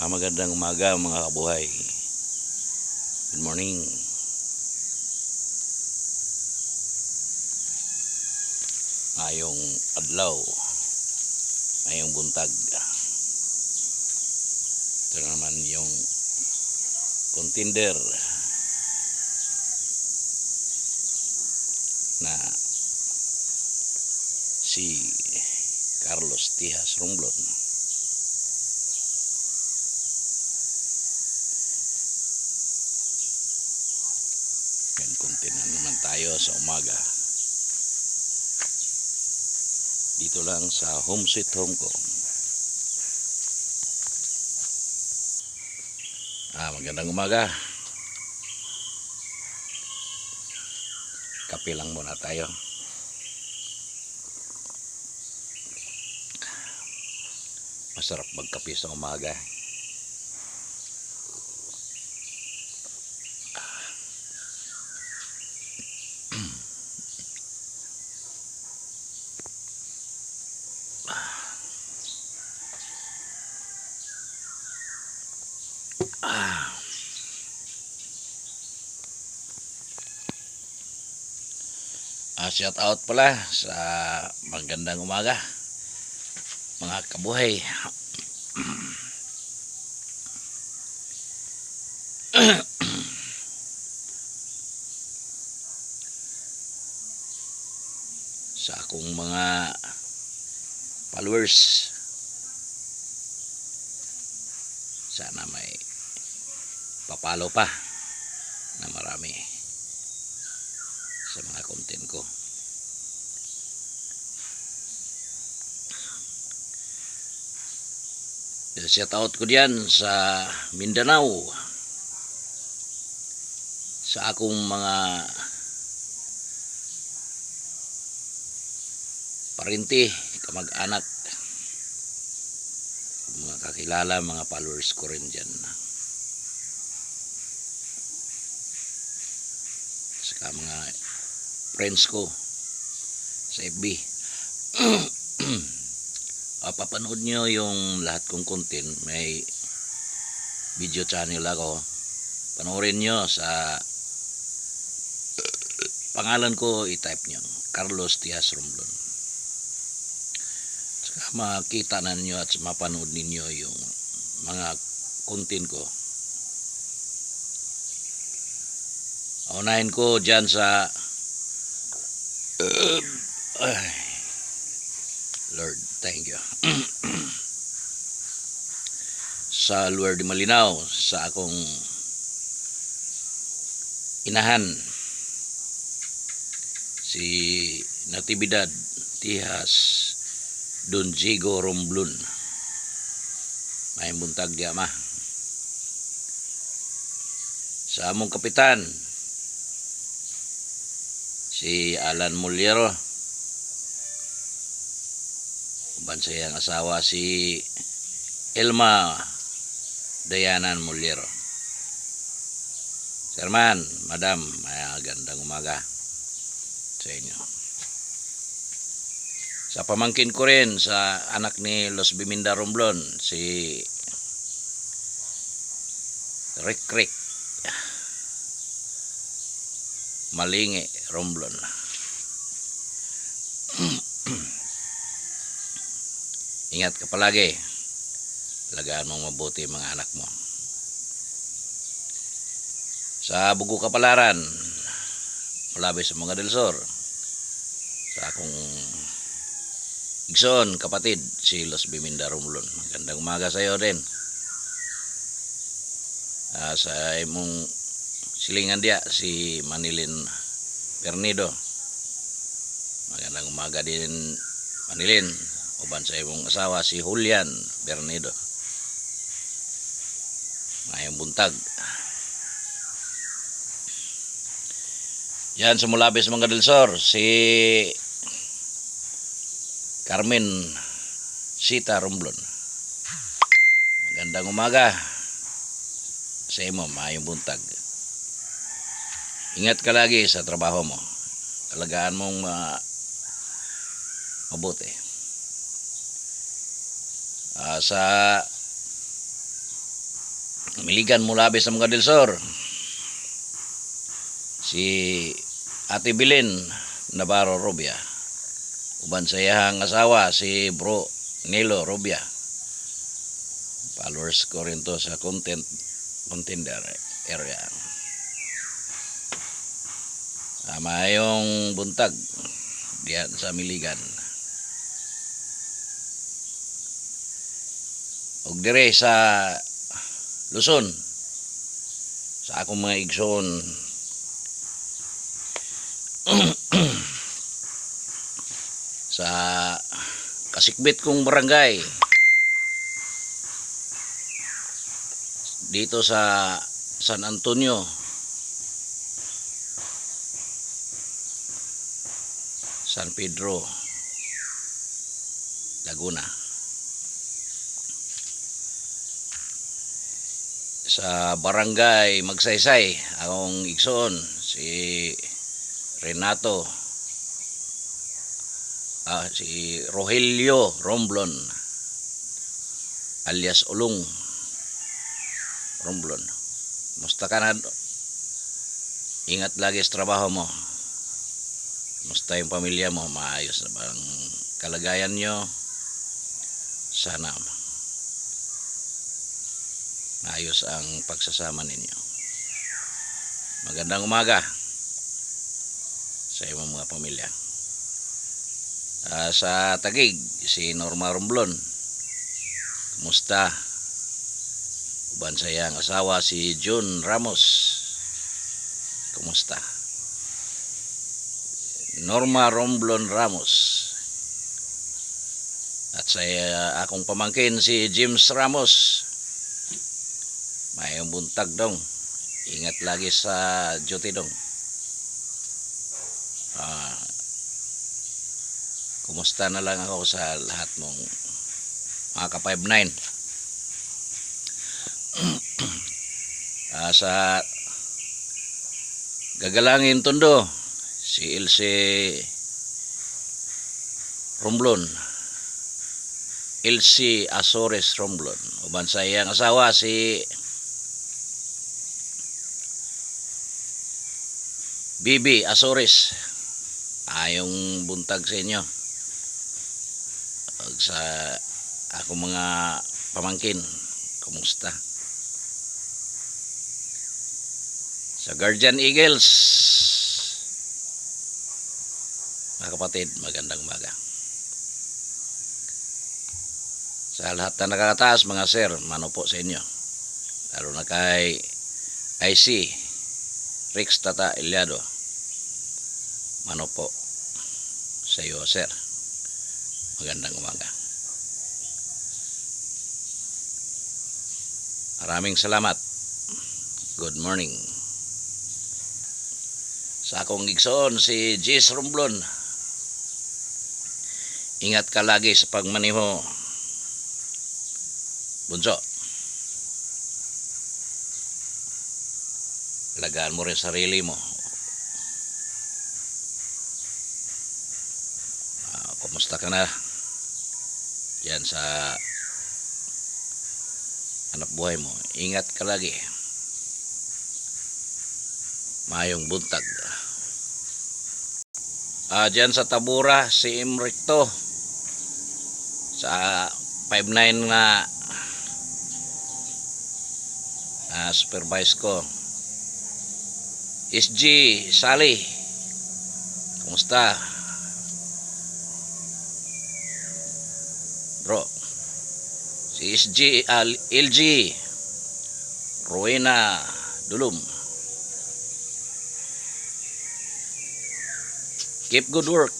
Magandang umaga mga kabuhay. Good morning. Ngayong adlaw, ngayong buntag. Ito naman yung contender na si Carlos Tihas Romblon. Kontinan naman tayo sa umaga dito lang sa Home Sweet Home ko. Magandang umaga. Kape lang muna tayo. Masarap magkape sa umaga. Shout out pala sa magandang umaga mga kabuhay. Sa akong mga followers, sana may papalo pa na marami sa mga content ko. Shout out ko diyan sa Mindanao, sa akong mga parinti, kamag-anak, mga kakilala, mga followers ko rin dyan. Saka mga friends ko sa FB. Papanood nyo yung lahat kong content. May video channel ako. Panoorin nyo sa pangalan ko, i-type nyo Carlos Tihas Romblon. Saka makita na nyo at mapanood ninyo yung mga content ko. Unahin ko dyan sa Lord, thank you. Sa lugar di Malinaw, sa akong inahan, si Natividad Tihas Don Jigo Romblon. May buntag di ama. Sa among kapitan, si Alan Mulyero. Uban sa iyang asawa si Elma Dayanan Mulyero. Sirman, madam, magandang umaga sa inyo. Sa pamangkin ko rin, sa anak ni Los Biminda Romblon, si Rick Malinge Romblon. Ingat ka palagi. Alagaan mong mabuti mga anak mo. Sa Bugo Kapalaran, malabay sa mga Del Sur, sa akong igsoon, kapatid, si Los Biminda Romblon. Magandang umaga sa iyo din. Sa imong silingan dia, si Manilin Pernido. Magandang umaga din, Manilin. Uban sa imong asawa, si Julian Pernido. Ngayong buntag. Yan sa Mulabes mga Del Sur, si Carmen Sita Romblon. Magandang umaga sa imo, maayong buntag. Ingat ka lagi sa trabaho mo. Alagaan mong mabuti. Sa Miligan Mulabe sa mga Del Sur, si Ate Bilin Navarro Robia, uban sa iyang asawa si Bro Nilo Robia. Followers ko rin to sa contender area. Mayong buntag diyan sa Miligan. Og dire sa Luzon, sa akong mga igsoon, sa kasikbit kong barangay dito sa San Antonio, San Pedro, Laguna. Sa barangay Magsaysay, akong igsoon si Renato, si Rogelio Romblon alias Ulong Romblon. Musta ka na? Ingat lagi sa trabaho mo. Musta yung pamilya mo? Maayos na ba ang kalagayan nyo? Sana maayos ang pagsasama ninyo. Magandang umaga sa iyong mga pamilya. Sa Taguig, si Norma Romblon, kumusta? Uban sa iyang asawa si June Ramos, kumusta? Norma Romblon Ramos. At sa akong pamangkin si James Ramos, mayong buntag dong. Ingat lagi sa duty dong. Kumusta na lang ako sa lahat mong mga ka-59. Sa Gagalangin Tondo, si Elsie Romblon, Elsie Azores Romblon, uban sa iyang asawa si Bibi Azores. Yung buntag sa inyo. Sa ako mga pamangkin, kumusta? Sa Guardian Eagles, mga kapatid, magandang umaga. Sa lahat na nakakataas, mga sir, mano po sa inyo. Lalo na kay IC Rex Tata Ilyado, mano po sa iyo, sir. Magandang umaga. Maraming salamat. Good morning. Sa akong igsoon si Jis Romblon, ingat ka lagi sa pagmaniho, bunso. Alagaan mo rin sarili mo. Kumusta ka na yan sa anak buhay mo? Ingat ka lagi. Mayong buntag. Diyan sa Tabura, si Imricto sa 59 na supervise ko. SG Sally, kumusta? Bro, si SG LG Rowena Dulum, keep good work.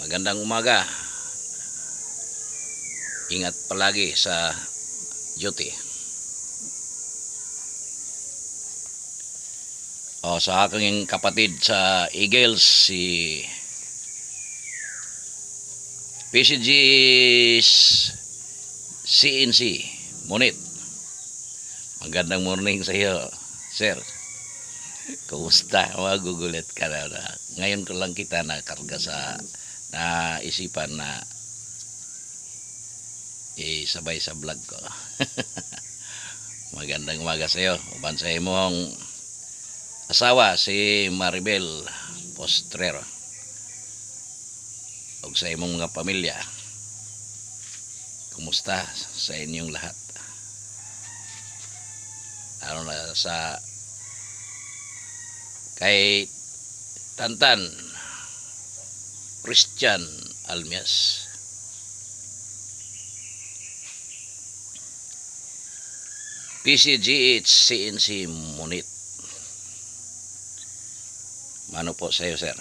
Magandang umaga. Ingat palagi sa duty. Sa aking kapatid sa Eagles, si PCG CNC Monit. Magandang morning sa iyo, sir. Kumusta? Magugulat ka na. Ngayon ko lang kita nakarga sa naisipan na isabay sa vlog ko. Magandang umaga sa iyo. Uban sa imong asawa si Maribel Postrero. Ug sa imong mga pamilya. Kumusta sa inyong lahat? Ano na sa kay Tantan Christian Almias. PCGH CNC Munit. Mano po sa iyo, sir?